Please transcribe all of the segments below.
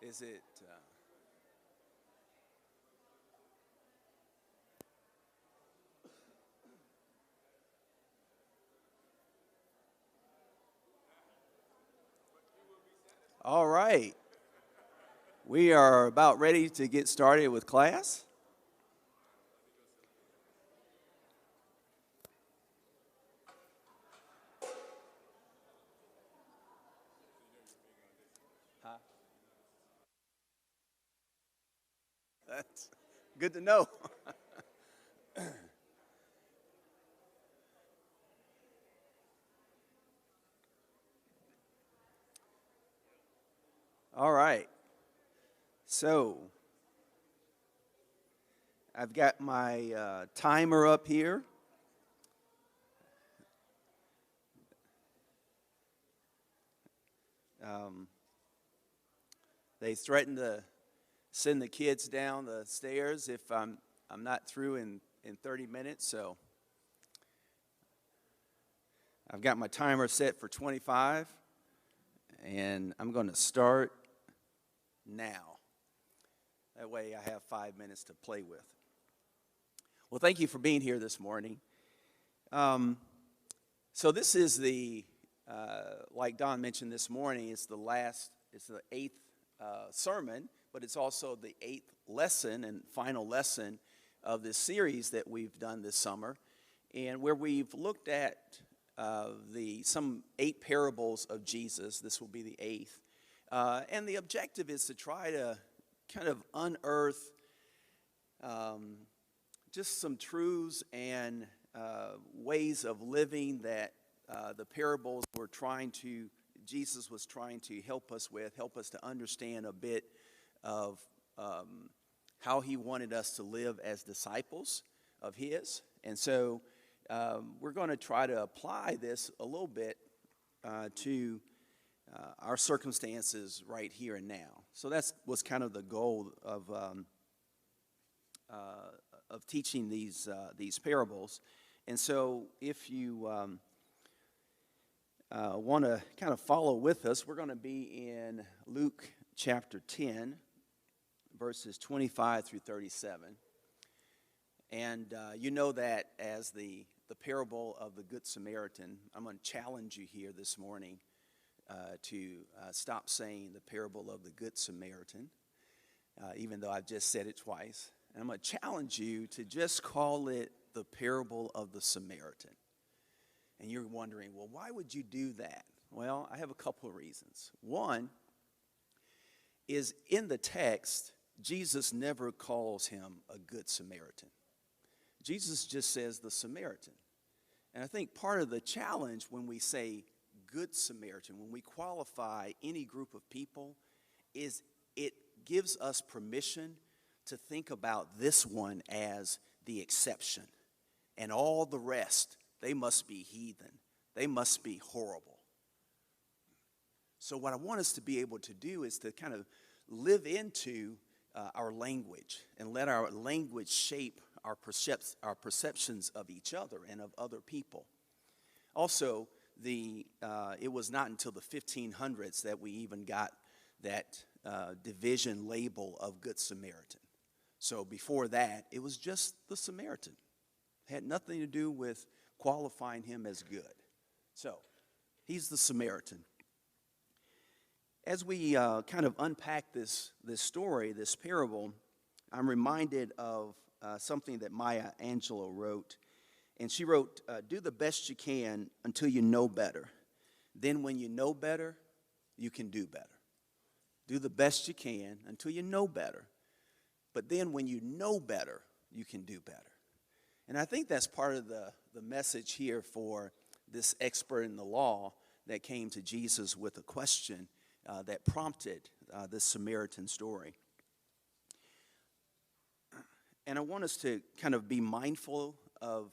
Is it? All right. We are about ready to get started with class. Huh? That's good to know. All right. So I've got my timer up here. Um, they threatened to send the kids down the stairs if I'm not through in 30 minutes. So I've got my timer set for 25, and I'm going to start now. That way I have 5 minutes to play with. Well, thank you for being here this morning. So this is like Don mentioned this morning, it's the eighth sermon, but it's also the eighth lesson and final lesson of this series that we've done this summer, and where we've looked at some 8 parables of Jesus. This will be the eighth, and the objective is to try to kind of unearth just some truths and ways of living that the parables Jesus was trying to help us to understand a bit of how he wanted us to live as disciples of his. And so we're going to try to apply this a little bit to our circumstances right here and now. So that was kind of the goal of teaching these parables. And so if you want to kind of follow with us, we're going to be in Luke chapter 10, verses 25 through 37. And you know that as the parable of the Good Samaritan. I'm going to challenge you here this morning to stop saying the parable of the Good Samaritan, even though I've just said it twice. And I'm going to challenge you to just call it the parable of the Samaritan. And you're wondering, well, why would you do that? Well, I have a couple of reasons. One is in the text, Jesus never calls him a good Samaritan. Jesus just says the Samaritan. And I think part of the challenge when we say good Samaritan, when we qualify any group of people, is it gives us permission to think about this one as the exception. And all the rest, they must be heathen. They must be horrible. So what I want us to be able to do is to kind of live into our language and let our language shape our perceptions of each other and of other people. Also, it was not until the 1500s that we even got that division label of Good Samaritan. So before that, it was just the Samaritan. It had nothing to do with qualifying him as good. So, he's the Samaritan. As we kind of unpack this story, this parable, I'm reminded of something that Maya Angelou wrote. And she wrote, do the best you can until you know better. Then when you know better, you can do better. Do the best you can until you know better. But then when you know better, you can do better. And I think that's part of the message here for this expert in the law that came to Jesus with a question that prompted this Samaritan story. And I want us to kind of be mindful of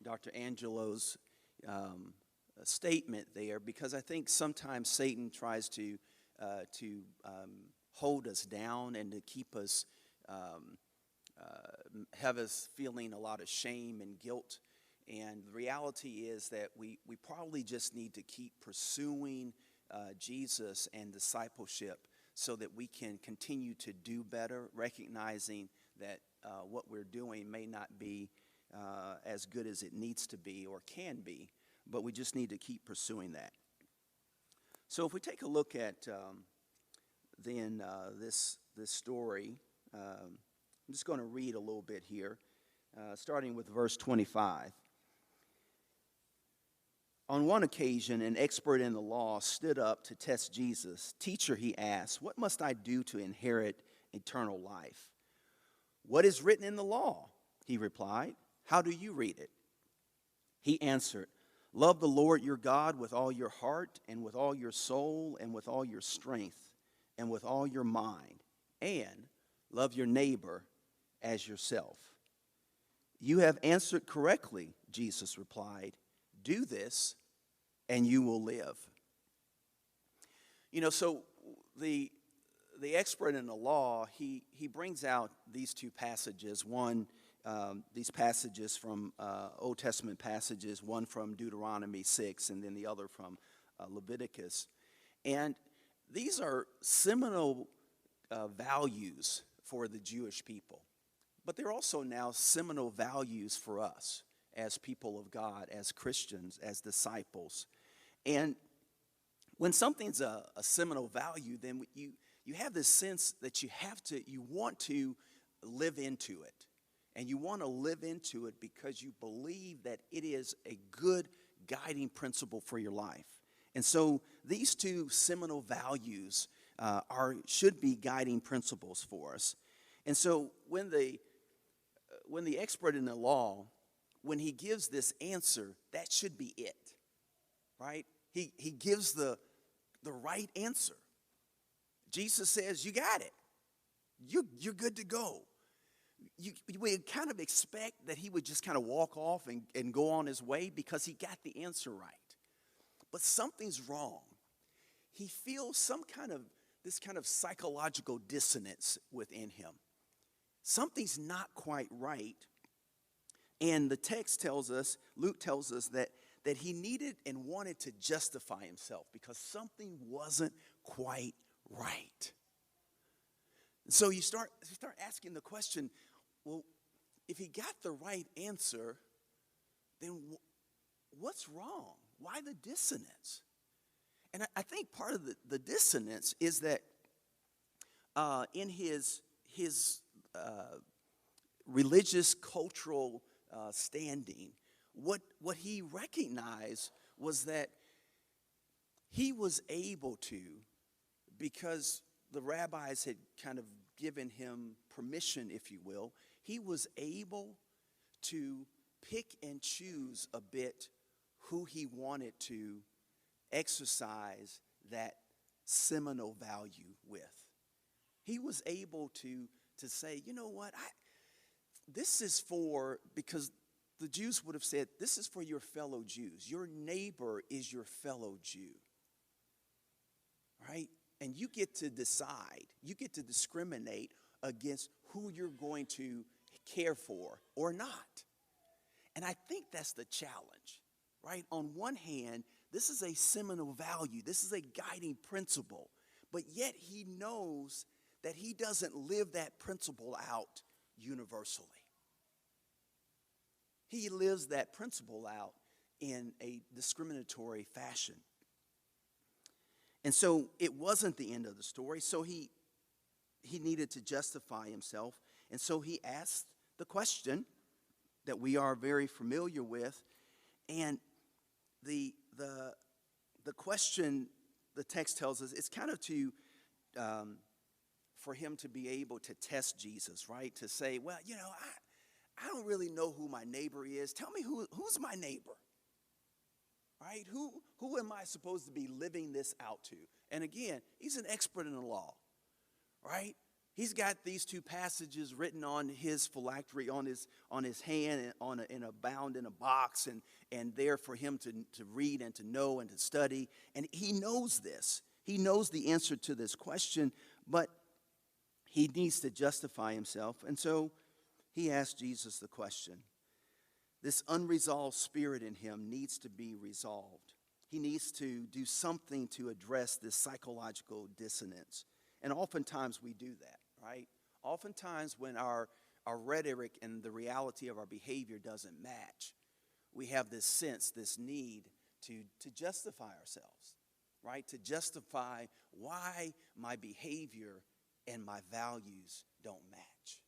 Dr. Angelou's statement there, because I think sometimes Satan tries to hold us down and to keep us, have us feeling a lot of shame and guilt. And the reality is that we probably just need to keep pursuing Jesus and discipleship so that we can continue to do better, recognizing that what we're doing may not be as good as it needs to be or can be, but we just need to keep pursuing that. So if we take a look at this story, I'm just going to read a little bit here, starting with verse 25. On one occasion, an expert in the law stood up to test Jesus. "Teacher," he asked, "what must I do to inherit eternal life?" "What is written in the law?" he replied. "How do you read it?" He answered, "Love the Lord your God with all your heart and with all your soul and with all your strength and with all your mind, and love your neighbor as yourself." "You have answered correctly," Jesus replied. "Do this, and you will live." So the expert in the law, he brings out these two passages. One, these passages from Old Testament passages, one from Deuteronomy 6, and then the other from Leviticus. And these are seminal values for the Jewish people. But they're also now seminal values for us as people of God, as Christians, as disciples. And when something's a seminal value, then you have this sense that you want to live into it. And you want to live into it because you believe that it is a good guiding principle for your life. And so these two seminal values should be guiding principles for us. And so when the expert in the law, when he gives this answer, that should be it, right? He gives the right answer. Jesus says, "You got it. You're good to go." You would kind of expect that he would just kind of walk off and go on his way because he got the answer right. But something's wrong. He feels this kind of psychological dissonance within him. Something's not quite right. And the text tells us, Luke tells us that he needed and wanted to justify himself because something wasn't quite right. So you start asking the question, well, if he got the right answer, then what's wrong? Why the dissonance? And I think part of the dissonance is that in his religious, cultural standing, what he recognized was that he was able to, because the rabbis had kind of given him permission, if you will, he was able to pick and choose a bit who he wanted to exercise that seminal value with. He was able to say, you know what, this is for, because the Jews would have said, this is for your fellow Jews. Your neighbor is your fellow Jew, right? And you get to decide, you get to discriminate against who you're going to care for or not. And I think that's the challenge, right? On one hand, this is a seminal value. This is a guiding principle. But yet he knows that he doesn't live that principle out universally. He lives that principle out in a discriminatory fashion. And so it wasn't the end of the story. So he needed to justify himself. And so he asked the question that we are very familiar with. And the question, the text tells us, it's kind of for him to be able to test Jesus, right? To say, well, I don't really know who my neighbor is. Tell me who's my neighbor, right? Who am I supposed to be living this out to? And again, he's an expert in the law, right? He's got these two passages written on his phylactery, on his hand, and bound in a box, and there for him to read and to know and to study. And he knows this. He knows the answer to this question, but he needs to justify himself. And so he asked Jesus the question. This unresolved spirit in him needs to be resolved. He needs to do something to address this psychological dissonance. And oftentimes we do that, right? Oftentimes when our rhetoric and the reality of our behavior doesn't match, we have this sense, this need to justify ourselves, right? To justify why my behavior and my values don't match.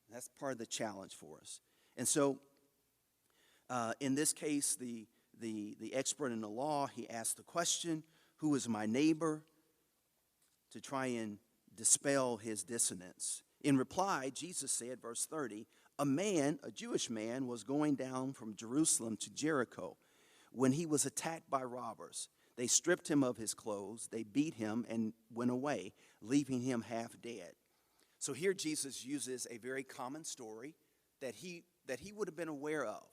And that's part of the challenge for us. And so, in this case, the expert in the law, he asked the question, who is my neighbor, to try and dispel his dissonance. In reply, Jesus said, verse 30, a Jewish man, was going down from Jerusalem to Jericho when he was attacked by robbers. They stripped him of his clothes, they beat him, and went away, leaving him half dead. So here Jesus uses a very common story that he would have been aware of,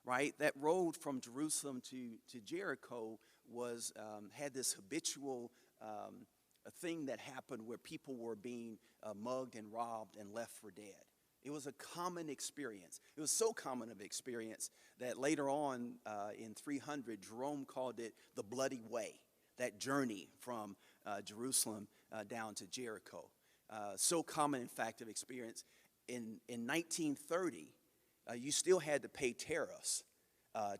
right? That road from Jerusalem to Jericho was had this habitual a thing that happened where people were being mugged and robbed and left for dead. It was a common experience. It was so common of an experience that later on in 300, Jerome called it the bloody way, that journey from Jerusalem down to Jericho. So common, in fact, of experience. In 1930, you still had to pay tariffs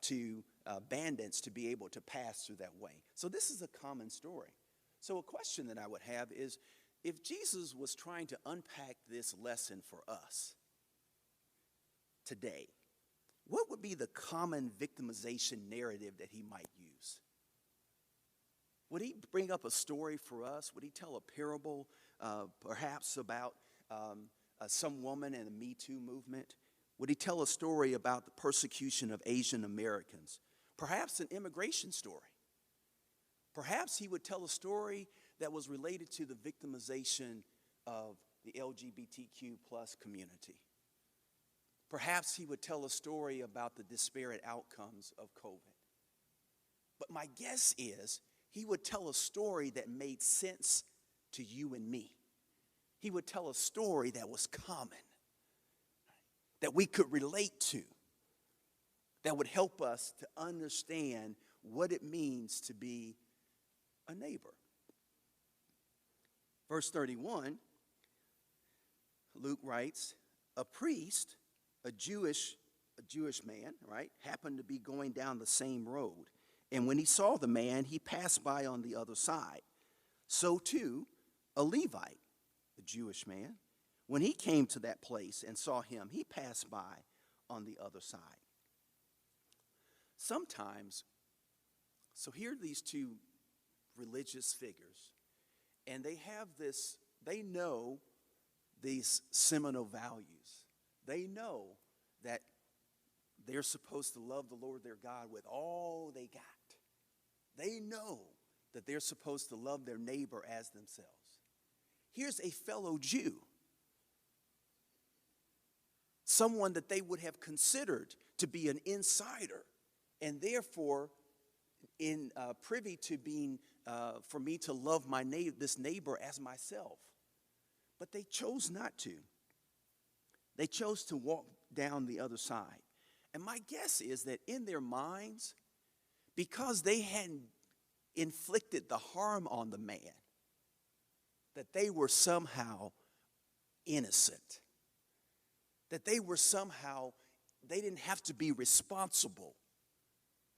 to bandits to be able to pass through that way. So this is a common story. So a question that I would have is, if Jesus was trying to unpack this lesson for us today, what would be the common victimization narrative that he might use? Would he bring up a story for us? Would he tell a parable, perhaps about some woman in the Me Too movement? Would he tell a story about the persecution of Asian Americans? Perhaps an immigration story. Perhaps he would tell a story that was related to the victimization of the LGBTQ plus community. Perhaps he would tell a story about the disparate outcomes of COVID. But my guess is he would tell a story that made sense to you and me. He would tell a story that was common, that we could relate to, that would help us to understand what it means to be a neighbor. Verse 31, Luke writes, a priest, a Jewish man, right, happened to be going down the same road. And when he saw the man, he passed by on the other side. So too, a Levite, a Jewish man, when he came to that place and saw him, he passed by on the other side. Sometimes, so here are these two religious figures, and they know these seminal values. They know that they're supposed to love the Lord their God with all they got. They know that they're supposed to love their neighbor as themselves. Here's a fellow Jew, someone that they would have considered to be an insider, and therefore privy to being, for me to love this neighbor as myself. But they chose not to. They chose to walk down the other side. And my guess is that in their minds, because they hadn't inflicted the harm on the man, that they were somehow innocent. That they didn't have to be responsible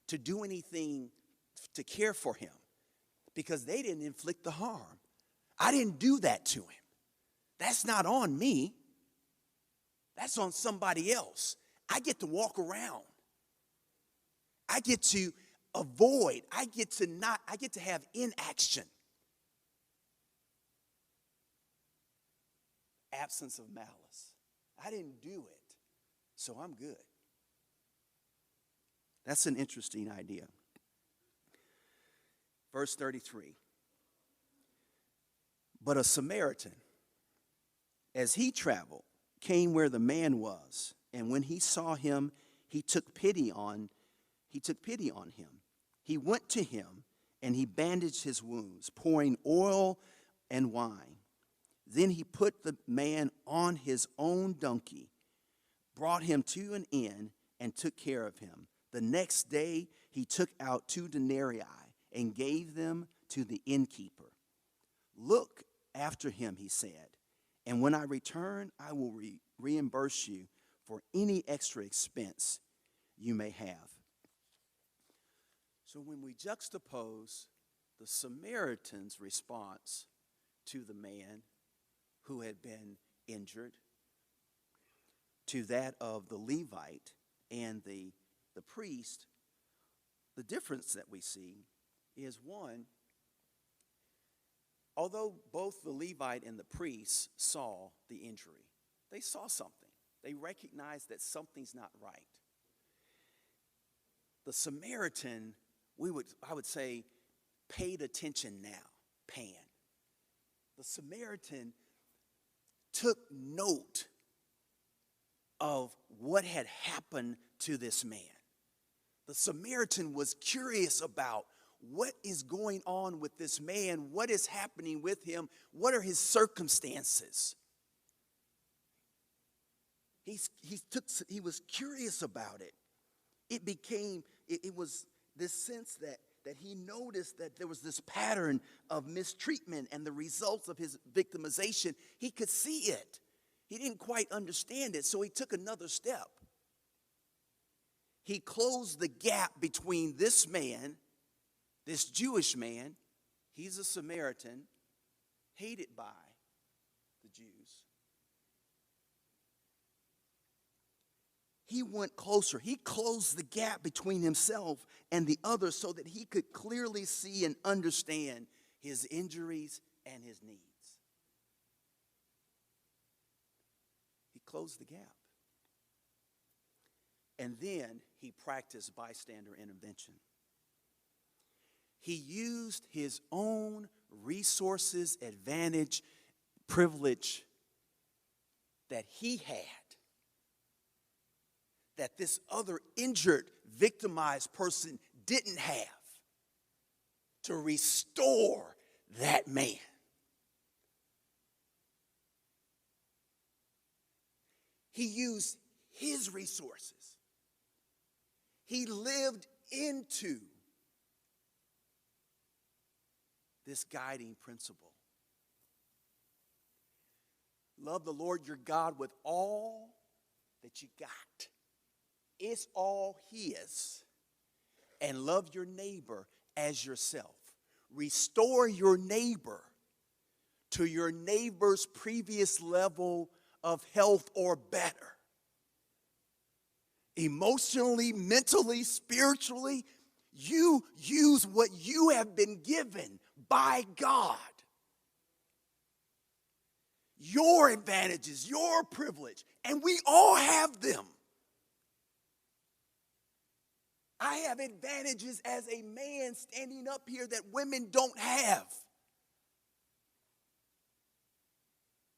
to do anything to care for him, because they didn't inflict the harm. I didn't do that to him. That's not on me. That's on somebody else. I get to walk around. I get to avoid. I get to have inaction. Absence of malice. I didn't do it, so I'm good. That's an interesting idea. Verse 33. But a Samaritan, as he traveled, came where the man was, and when he saw him, he took pity on him. He went to him, and he bandaged his wounds, pouring oil and wine. Then he put the man on his own donkey, brought him to an inn, and took care of him. The next day he took out 2 denarii and gave them to the innkeeper. Look after him, he said, and when I return, I will reimburse you for any extra expense you may have. So when we juxtapose the Samaritan's response to the man who had been injured to that of the Levite and the priest, the difference that we see is, one, although both the Levite and the priest saw the injury, they saw something. They recognized that something's not right. The Samaritan, I would say, paid attention now, Pan. The Samaritan took note of what had happened to this man. The Samaritan was curious about what is going on with this man, what is happening with him, what are his circumstances. He was curious about it. It was this sense that he noticed that there was this pattern of mistreatment and the results of his victimization. He could see it. He didn't quite understand it, so he took another step. He closed the gap between this man, this Jewish man, he's a Samaritan, hated by the Jews. He went closer. He closed the gap between himself and the other so that he could clearly see and understand his injuries and his needs. He closed the gap. And then he practiced bystander intervention. He used his own resources, advantage, privilege that he had, that this other injured, victimized person didn't have, to restore that man. He used his resources. He lived into this guiding principle. Love the Lord your God with all that you got. It's all his. And love your neighbor as yourself. Restore your neighbor to your neighbor's previous level of health or better. Emotionally, mentally, spiritually, you use what you have been given by God. Your advantages, your privilege, and we all have them. I have advantages as a man standing up here that women don't have.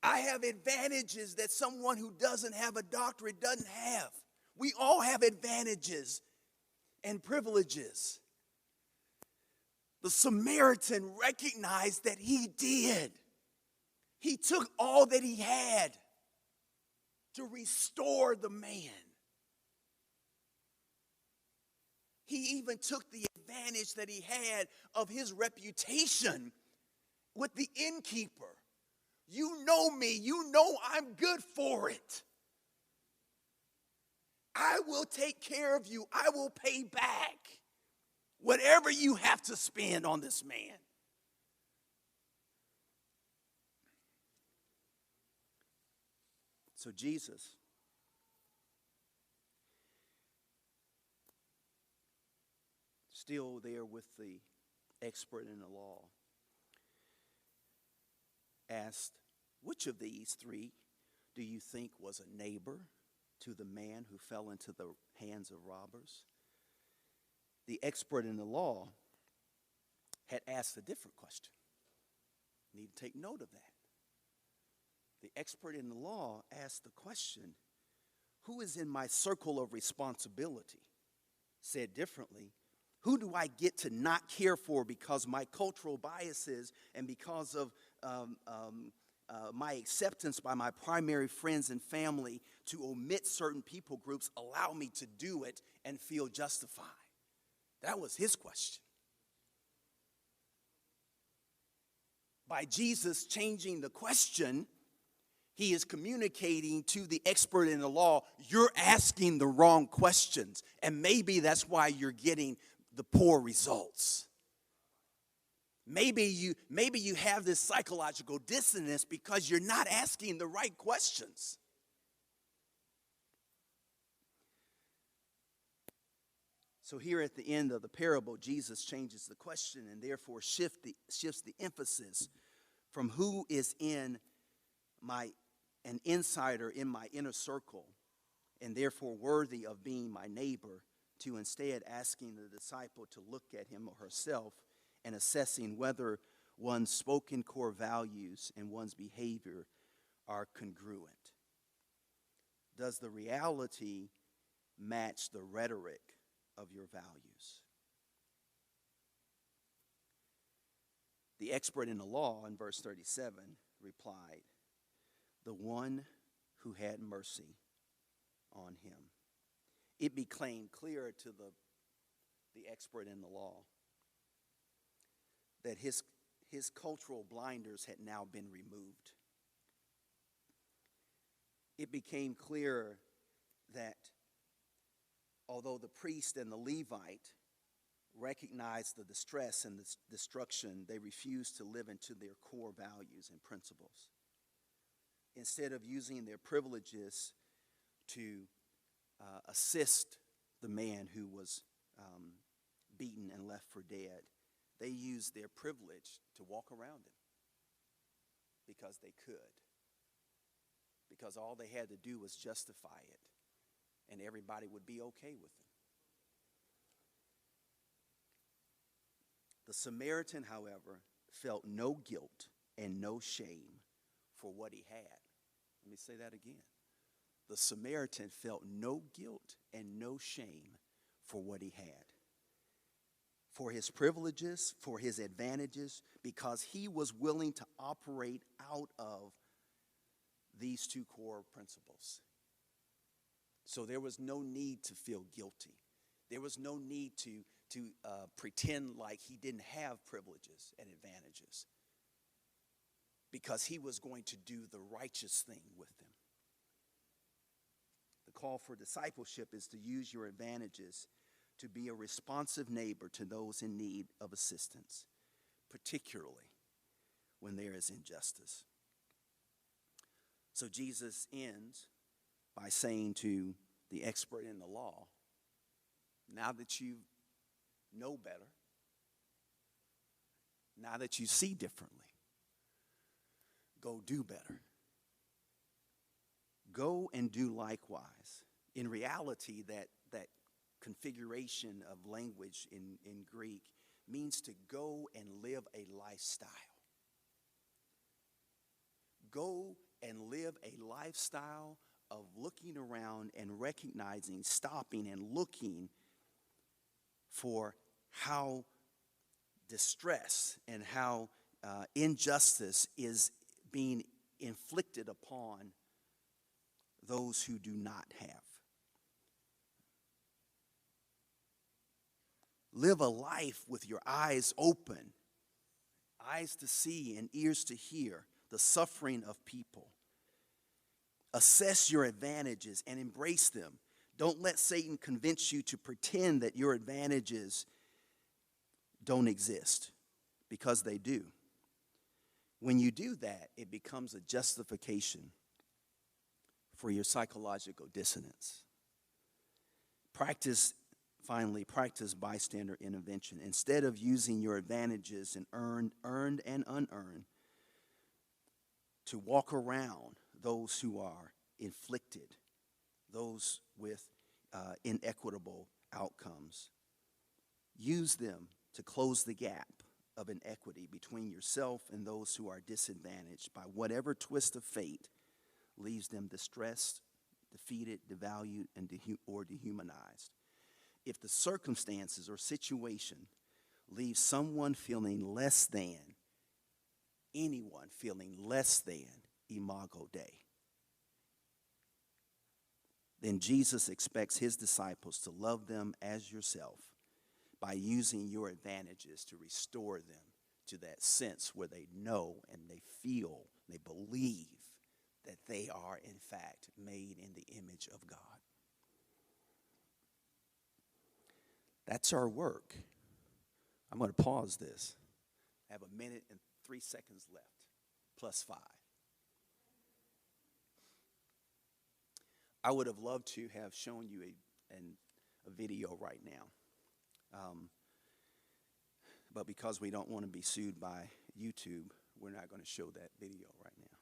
I have advantages that someone who doesn't have a doctorate doesn't have. We all have advantages and privileges. The Samaritan recognized that he did. He took all that he had to restore the man. He even took the advantage that he had of his reputation with the innkeeper. You know me. You know I'm good for it. I will take care of you. I will pay back whatever you have to spend on this man. So Jesus still there with the expert in the law asked, which of these three do you think was a neighbor to the man who fell into the hands of robbers? The expert in the law had asked a different question. You need to take note of that. The expert in the law asked the question, who is in my circle of responsibility? Said differently, who do I get to not care for because my cultural biases and because of my acceptance by my primary friends and family to omit certain people groups allow me to do it and feel justified? That was his question. By Jesus changing the question, he is communicating to the expert in the law, you're asking the wrong questions, and maybe that's why you're getting the poor results. Maybe you have this psychological dissonance because you're not asking the right questions. So here at the end of the parable, Jesus changes the question and therefore shifts the emphasis from who is an insider in my inner circle and therefore worthy of being my neighbor, to instead asking the disciple to look at him or herself and assessing whether one's spoken core values and one's behavior are congruent. Does the reality match the rhetoric of your values? The expert in the law in verse 37 replied, the one who had mercy on him. It became clear to the expert in the law that his cultural blinders had now been removed. It became clear that although the priest and the Levite recognized the distress and the destruction, they refused to live into their core values and principles. Instead of using their privileges to assist the man who was beaten and left for dead, they used their privilege to walk around him because they could. Because all they had to do was justify it, and everybody would be okay with it. The Samaritan, however, felt no guilt and no shame for what he had. Let me say that again. The Samaritan felt no guilt and no shame for what he had, for his privileges, for his advantages, because he was willing to operate out of these two core principles. So there was no need to feel guilty. There was no need to pretend like he didn't have privileges and advantages, because he was going to do the righteous thing with them. The call for discipleship is to use your advantages to be a responsive neighbor to those in need of assistance, particularly when there is injustice. So Jesus ends by saying to the expert in the law, now that you know better, now that you see differently, go do better. Go and do likewise. In reality, that configuration of language in Greek means to go and live a lifestyle. Go and live a lifestyle of looking around and recognizing, stopping and looking for how distress and how injustice is being inflicted upon those who do not have. Live a life with your eyes open, eyes to see and ears to hear the suffering of people. Assess your advantages and embrace them. Don't let Satan convince you to pretend that your advantages don't exist, because they do. When you do that, it becomes a justification for your psychological dissonance. Practice bystander intervention. Instead of using your advantages and earned and unearned to walk around those who are inflicted, those with inequitable outcomes, use them to close the gap of inequity between yourself and those who are disadvantaged by whatever twist of fate leaves them distressed, defeated, devalued, or dehumanized. If the circumstances or situation leaves someone feeling less than, anyone feeling less than Imago Dei, then Jesus expects his disciples to love them as yourself by using your advantages to restore them to that sense where they know and they feel, they believe that they are, in fact, made in the image of God. That's our work. I'm going to pause this. I have 1 minute and 3 seconds left, plus 5. I would have loved to have shown you a video right now. But because we don't want to be sued by YouTube, we're not going to show that video right now.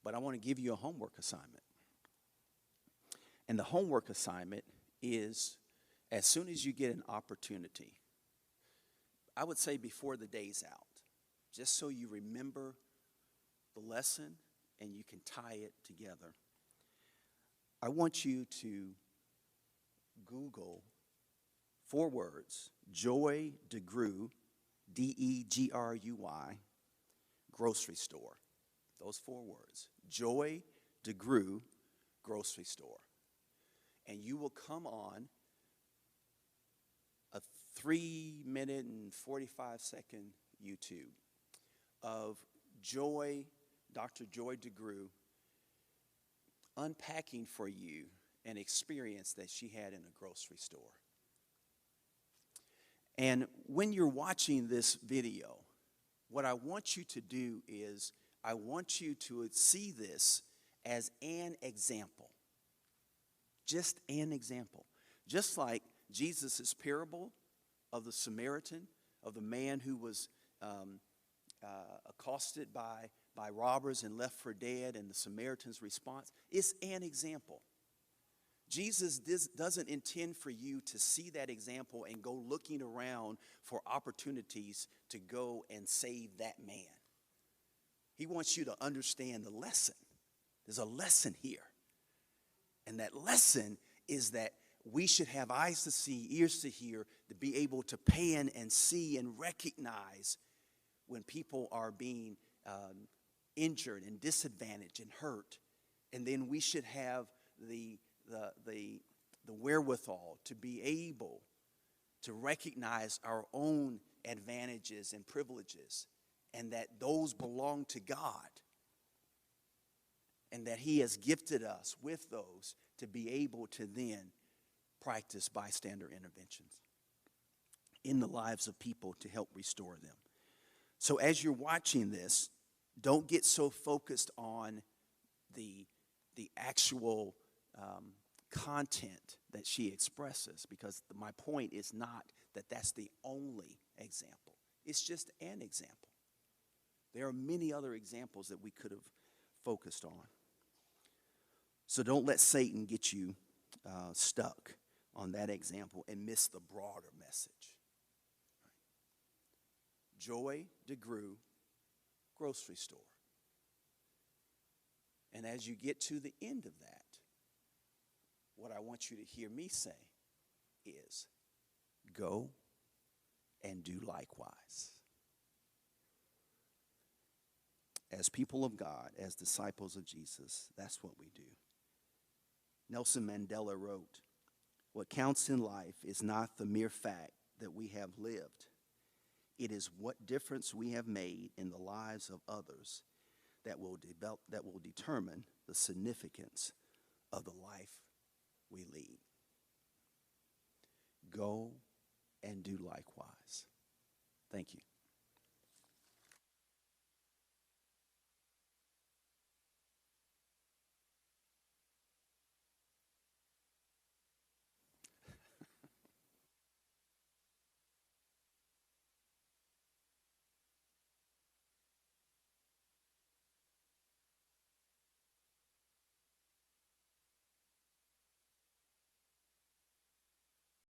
But I want to give you a homework assignment. And the homework assignment is, as soon as you get an opportunity, I would say before the day's out, just so you remember the lesson and you can tie it together, I want you to Google 4 words, Joy DeGruy, D-E-G-R-U-Y, grocery store. Those 4 words, Joy DeGruy, grocery store. And you will come on a 3-minute and 45-second YouTube of Dr. Joy DeGruy, unpacking for you an experience that she had in a grocery store. And when you're watching this video, what I want you to do is I want you to see this as an example. Just an example. Just like Jesus' parable of the Samaritan, of the man who was accosted by robbers and left for dead, and the Samaritan's response, it's an example. Jesus doesn't intend for you to see that example and go looking around for opportunities to go and save that man. He wants you to understand the lesson. There's a lesson here. And that lesson is that we should have eyes to see, ears to hear, to be able to pan and see and recognize when people are being injured and disadvantaged and hurt. And then we should have the wherewithal to be able to recognize our own advantages and privileges, and that those belong to God, and that He has gifted us with those to be able to then practice bystander interventions in the lives of people to help restore them. So as you're watching this, don't get so focused on the actual content that she expresses, because my point is not that that's the only example. It's just an example. There are many other examples that we could have focused on. So don't let Satan get you stuck on that example and miss the broader message. Joy DeGruy, grocery store. And as you get to the end of that, what I want you to hear me say is, go and do likewise. As people of God, as disciples of Jesus, that's what we do. Nelson Mandela wrote, "What counts in life is not the mere fact that we have lived. It is what difference we have made in the lives of others that will determine the significance of the life we lead." Go and do likewise. Thank you.